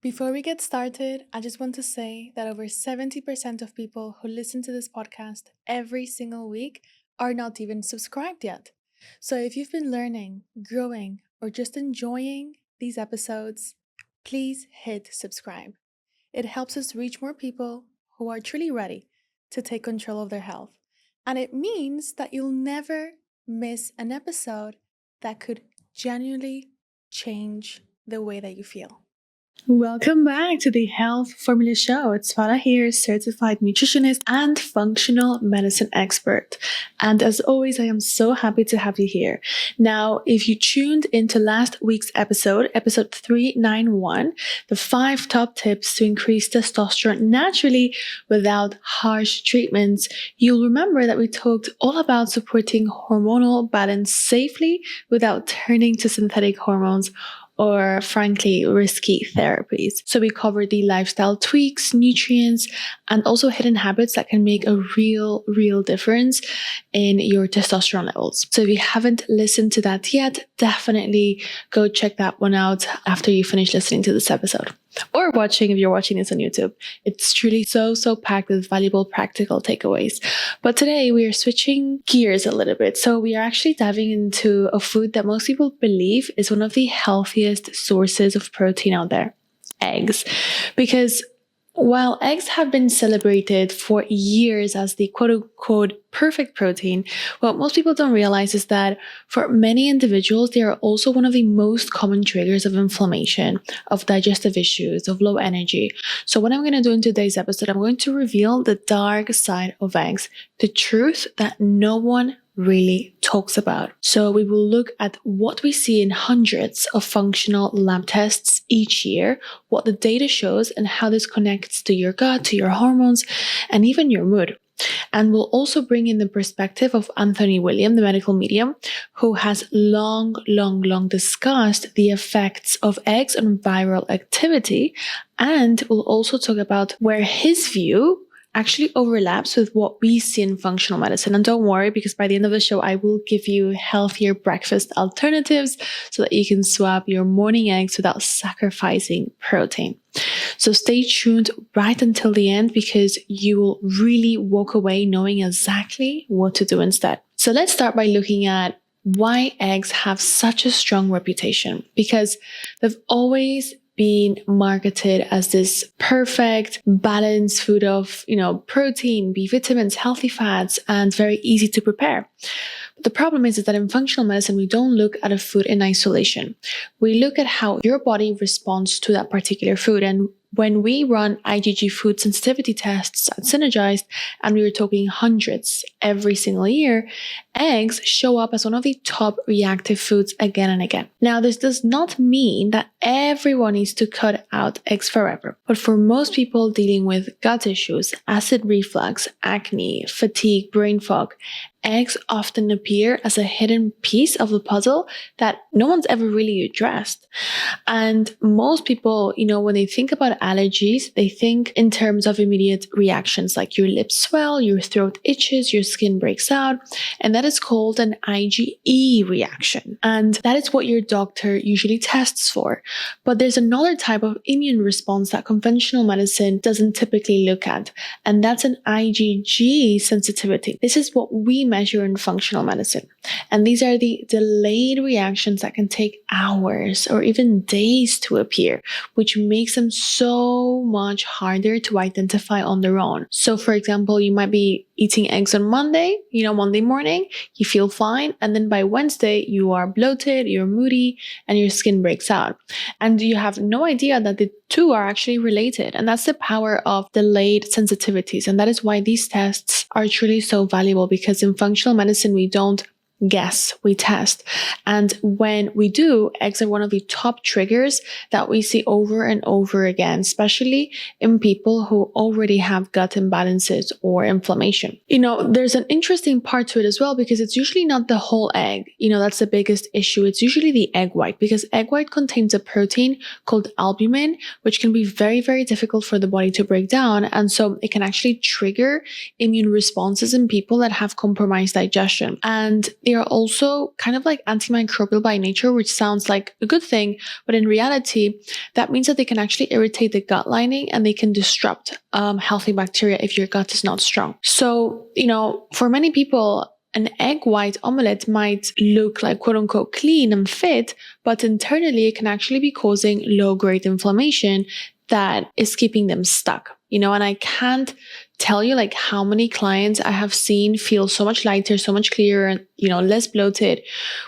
Before we get started, I just want to say that over 70% of people who listen to this podcast every single week are not even subscribed yet. So if you've been learning, growing, or just enjoying these episodes, please hit subscribe. It helps us reach more people who are truly ready to take control of their health. And it means that you'll never miss an episode that could genuinely change the way that you feel. Welcome back to the Health Formula Show. It's Farah here, certified nutritionist and functional medicine expert. And as always, I am so happy to have you here. Now, if you tuned into last week's episode 391, the 5 top tips to increase testosterone naturally without harsh treatments, you'll remember that we talked all about supporting hormonal balance safely without turning to synthetic hormones or frankly risky therapies. So we covered the lifestyle tweaks, nutrients, and also hidden habits that can make a real difference in your testosterone levels. So if you haven't listened to that yet, definitely go check that one out after you finish listening to this episode. Or watching if you're watching this on YouTube. It's truly so packed with valuable practical takeaways. But today we are switching gears a little bit. So we are actually diving into a food that most people believe is one of the healthiest sources of protein out there: eggs. Because while eggs have been celebrated for years as the quote-unquote perfect protein, what most people don't realize is that for many individuals, they are also one of the most common triggers of inflammation, of digestive issues, of low energy. So what I'm going to do in today's episode, I'm going to reveal the dark side of eggs, the truth that no one really talks about. So we will look at what we see in hundreds of functional lab tests each year, what the data shows, and how this connects to your gut, to your hormones, and even your mood. And we'll also bring in the perspective of Anthony William, the medical medium, who has long discussed the effects of eggs on viral activity. And we'll also talk about where his view actually overlaps with what we see in functional medicine. And don't worry, because by the end of the show, I will give you healthier breakfast alternatives so that you can swap your morning eggs without sacrificing protein. So stay tuned right until the end, because you will really walk away knowing exactly what to do instead. So let's start by looking at why eggs have such a strong reputation, because they've always been marketed as this perfect balanced food of, protein, B vitamins, healthy fats, and very easy to prepare. But the problem is that in functional medicine, we don't look at a food in isolation. We look at how your body responds to that particular food. And when we run IgG food sensitivity tests at Energized, and we were talking hundreds every single year, eggs show up as one of the top reactive foods again and again. Now, this does not mean that everyone needs to cut out eggs forever. But for most people dealing with gut issues, acid reflux, acne, fatigue, brain fog, eggs often appear as a hidden piece of the puzzle that no one's ever really addressed. And most people, when they think about allergies, they think in terms of immediate reactions, like your lips swell, your throat itches, your skin breaks out, and that is called an IgE reaction. And that is what your doctor usually tests for. But there's another type of immune response that conventional medicine doesn't typically look at, and that's an IgG sensitivity. This is what we measure in functional medicine. And these are the delayed reactions that can take hours or even days to appear, which makes them so much harder to identify on their own. So for example, you might be eating eggs on Monday, Monday morning, you feel fine. And then by Wednesday, you are bloated, you're moody, and your skin breaks out. And you have no idea that the two are actually related. And that's the power of delayed sensitivities. And that is why these tests are truly so valuable, because in functional medicine, we don't guess, we test. And when we do, eggs are one of the top triggers that we see over and over again, especially in people who already have gut imbalances or inflammation. There's an interesting part to it as well, because it's usually not the whole egg. That's the biggest issue. It's usually the egg white, because egg white contains a protein called albumin, which can be very difficult for the body to break down. And so it can actually trigger immune responses in people that have compromised digestion. And they are also kind of like antimicrobial by nature, which sounds like a good thing, but in reality, that means that they can actually irritate the gut lining and they can disrupt healthy bacteria if your gut is not strong. So, for many people, an egg white omelette might look like quote unquote clean and fit, but internally it can actually be causing low grade inflammation that is keeping them stuck. And I can't tell you like how many clients I have seen feel so much lighter, so much clearer, and less bloated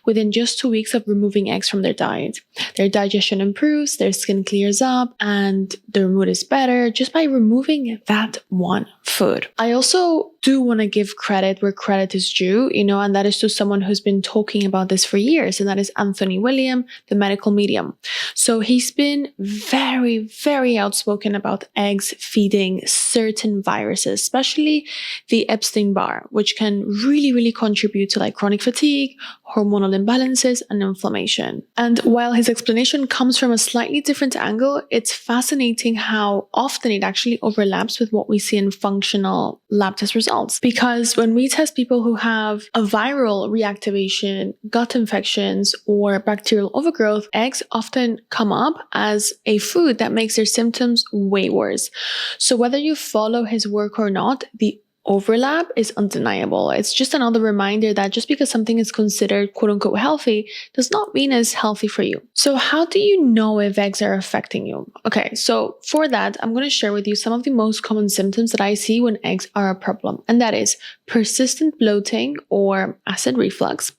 within just 2 weeks of removing eggs from their diet. Their digestion improves, their skin clears up, and their mood is better just by removing that one food. I also do want to give credit where credit is due, and that is to someone who's been talking about this for years, and that is Anthony William, the medical medium. So he's been very, very outspoken about eggs feeding certain viruses, especially the Epstein-Barr, which can really, really contribute to like chronic fatigue, hormonal imbalances, and inflammation. And while his explanation comes from a slightly different angle, it's fascinating how often it actually overlaps with what we see in functional lab test results. Because when we test people who have a viral reactivation, gut infections, or bacterial overgrowth, eggs often come up as a food that makes their symptoms way worse. So whether you follow his work or not, the overlap is undeniable. It's just another reminder that just because something is considered quote unquote healthy does not mean it's healthy for you. So how do you know if eggs are affecting you? Okay, so for that, I'm going to share with you some of the most common symptoms that I see when eggs are a problem. And that is persistent bloating or acid reflux.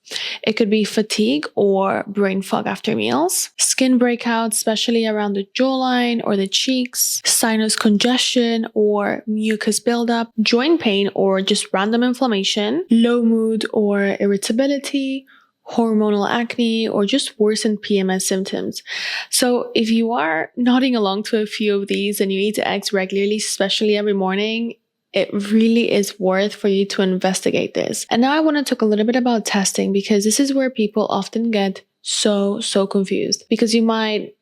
It could be fatigue or brain fog after meals, skin breakouts, especially around the jawline or the cheeks, sinus congestion or mucus buildup, joint pain or just random inflammation, low mood or irritability, hormonal acne, or just worsened PMS symptoms. So if you are nodding along to a few of these and you eat eggs regularly, especially every morning, it really is worth for you to investigate this. And now I want to talk a little bit about testing, because this is where people often get so confused. Because you might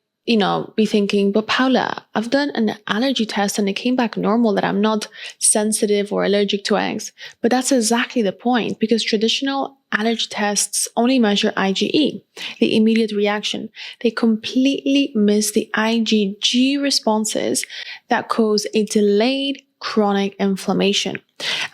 be thinking, but Paula, I've done an allergy test and it came back normal that I'm not sensitive or allergic to eggs. But that's exactly the point, because traditional allergy tests only measure IgE, the immediate reaction. They completely miss the IgG responses that cause a delayed chronic inflammation.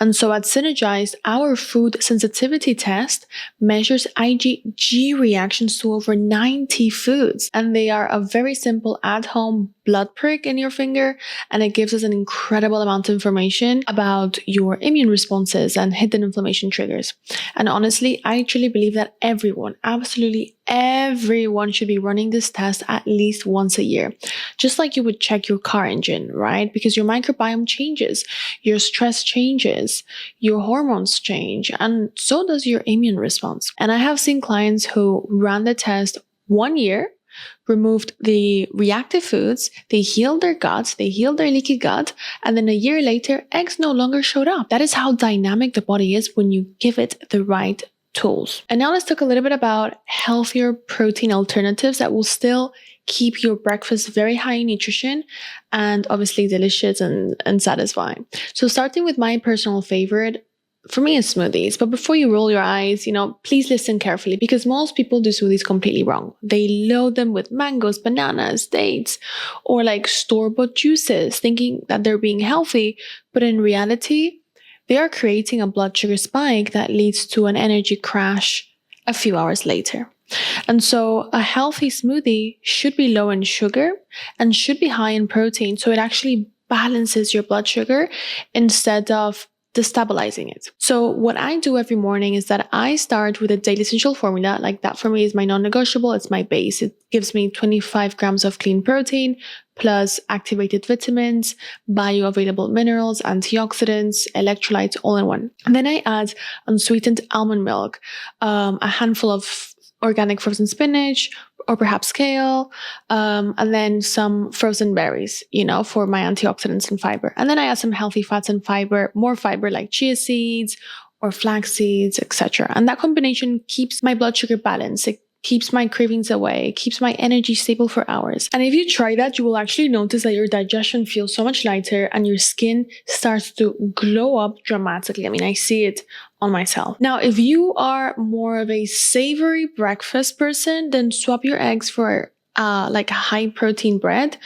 And so at Energized, our food sensitivity test measures IgG reactions to over 90 foods. And they are a very simple at-home blood prick in your finger. And it gives us an incredible amount of information about your immune responses and hidden inflammation triggers. And honestly, I truly believe that everyone, absolutely everyone, should be running this test at least once a year. Just like you would check your car engine, right? Because your microbiome changes, your stress changes, your hormones change, and so does your immune response. And I have seen clients who ran the test 1 year, removed the reactive foods, they healed their guts, they healed their leaky gut, and then a year later, eggs no longer showed up. That is how dynamic the body is when you give it the right tools. And now let's talk a little bit about healthier protein alternatives that will still keep your breakfast very high in nutrition and obviously delicious and satisfying. So starting with my personal favorite, for me, is smoothies. But before you roll your eyes, please listen carefully, because most people do smoothies completely wrong. They load them with mangoes, bananas, dates, or like store-bought juices, thinking that they're being healthy. But in reality, they are creating a blood sugar spike that leads to an energy crash a few hours later. And so a healthy smoothie should be low in sugar and should be high in protein, so it actually balances your blood sugar instead of destabilizing it. So what I do every morning is that I start with a daily essential formula. Like that for me is my non-negotiable. It's my base. It gives me 25 grams of clean protein plus activated vitamins, bioavailable minerals, antioxidants, electrolytes, all in one. And then I add unsweetened almond milk, a handful of organic frozen spinach, or perhaps kale, and then some frozen berries, for my antioxidants and fiber. And then I add some healthy fats and fiber, more fiber like chia seeds or flax seeds, etc. And that combination keeps my blood sugar balanced. It keeps my cravings away, keeps my energy stable for hours. And if you try that, you will actually notice that your digestion feels so much lighter and your skin starts to glow up dramatically. I mean, I see it on myself. Now, if you are more of a savory breakfast person, then swap your eggs for like a high protein bread.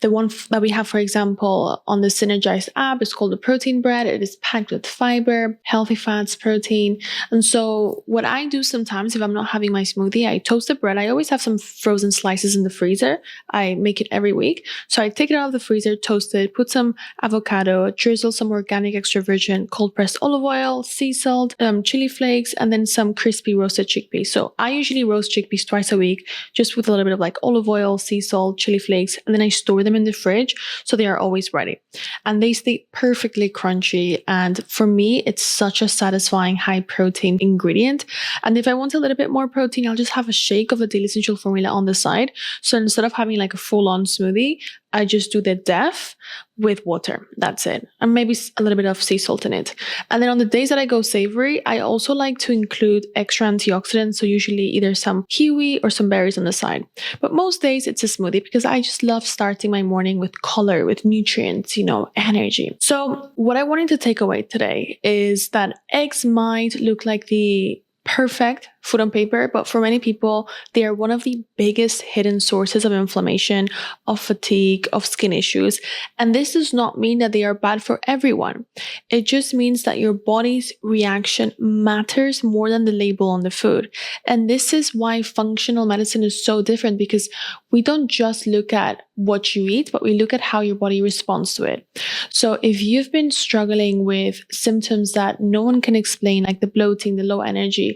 The one that we have, for example, on the Energized app is called the protein bread. It is packed with fiber, healthy fats, protein. And so what I do sometimes if I'm not having my smoothie, I toast the bread. I always have some frozen slices in the freezer. I make it every week. So I take it out of the freezer, toast it, put some avocado, drizzle some organic extra virgin cold pressed olive oil, sea salt, chili flakes, and then some crispy roasted chickpeas. So I usually roast chickpeas twice a week, just with a little bit of like olive oil, sea salt, chili flakes, and then I store them in the fridge so they are always ready. And they stay perfectly crunchy. And for me, it's such a satisfying high protein ingredient. And if I want a little bit more protein, I'll just have a shake of the Daily Essential formula on the side. So instead of having like a full-on smoothie, I just do the def with water. That's it. And maybe a little bit of sea salt in it. And then on the days that I go savory, I also like to include extra antioxidants. So usually either some kiwi or some berries on the side. But most days it's a smoothie because I just love starting my morning with color, with nutrients, energy. So what I wanted to take away today is that eggs might look like the perfect food on paper, but for many people, they are one of the biggest hidden sources of inflammation, of fatigue, of skin issues. And this does not mean that they are bad for everyone. It just means that your body's reaction matters more than the label on the food. And this is why functional medicine is so different, because we don't just look at what you eat, but we look at how your body responds to it. So if you've been struggling with symptoms that no one can explain, like the bloating, the low energy,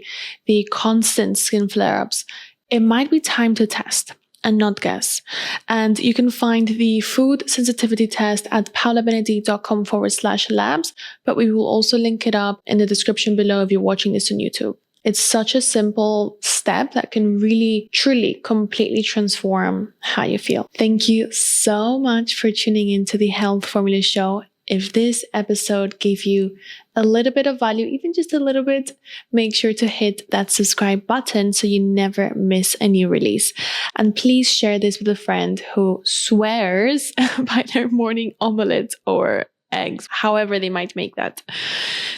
the constant skin flare-ups, it might be time to test and not guess. And you can find the food sensitivity test at paulabenedict.com/labs, but we will also link it up in the description below if you're watching this on YouTube. It's such a simple step that can really, truly, completely transform how you feel. Thank you so much for tuning into the Health Formula Show. If this episode gave you a little bit of value, even just a little bit, make sure to hit that subscribe button so you never miss a new release. And please share this with a friend who swears by their morning omelette or eggs, however they might make that.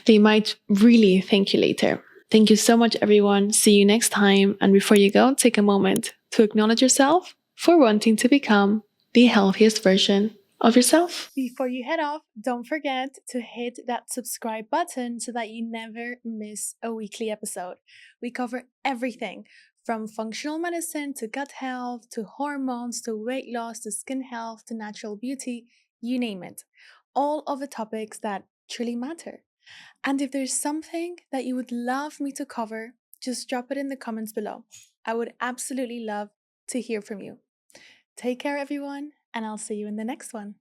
They might really thank you later. Thank you so much, everyone. See you next time. And before you go, take a moment to acknowledge yourself for wanting to become the healthiest version of yourself. Before you head off, don't forget to hit that subscribe button so that you never miss a weekly episode. We cover everything from functional medicine to gut health, to hormones, to weight loss, to skin health, to natural beauty, you name it. All of the topics that truly matter. And if there's something that you would love me to cover, just drop it in the comments below. I would absolutely love to hear from you. Take care, everyone, and I'll see you in the next one.